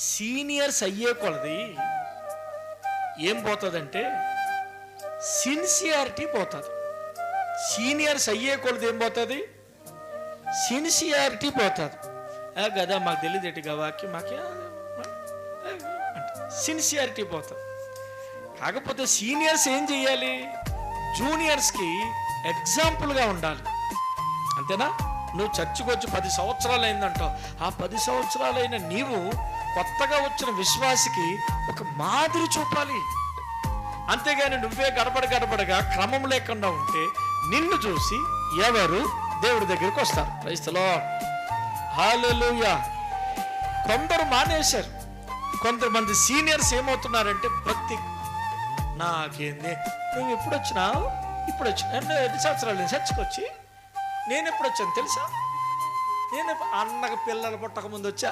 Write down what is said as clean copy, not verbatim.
Seniors అయ్యే కొలది ఏం పోతుందంటే సిన్సియారిటీ పోతుంది. సీనియర్స్ అయ్యే కొలది ఏం పోతుంది? సిన్సియారిటీ పోతుంది. కదా మాకు తెలియదు ఎటుగా వాక్యం మాకే సిన్సియారిటీ పోతుంది. కాకపోతే సీనియర్స్ ఏం చెయ్యాలి? జూనియర్స్కి ఎగ్జాంపుల్గా ఉండాలి. అంతేనా? నువ్వు చర్చికి వచ్చి 10 సంవత్సరాలు అయిందంటావు. ఆ 10 సంవత్సరాలైన నీవు కొత్తగా వచ్చిన విశ్వాసికి ఒక మాదిరి చూపాలి. అంతేగాని నువ్వే గడబడగా క్రమం లేకుండా ఉంటే నిన్ను చూసి ఎవరు దేవుడి దగ్గరికి వస్తారు? ప్రైజ్ ది లార్డ్, హల్లెలూయా. కొందరు మానేశారు. కొంతమంది సీనియర్స్ ఏమవుతున్నారంటే నాకేంది, నువ్వు ఎప్పుడు వచ్చినావు? ఇప్పుడు వచ్చి 2 సంవత్సరాలు నేను చర్చకు వచ్చి నేను ఎప్పుడు వచ్చాను తెలుసా? నేను అన్నకు పిల్లలు పుట్టక ముందు వచ్చా.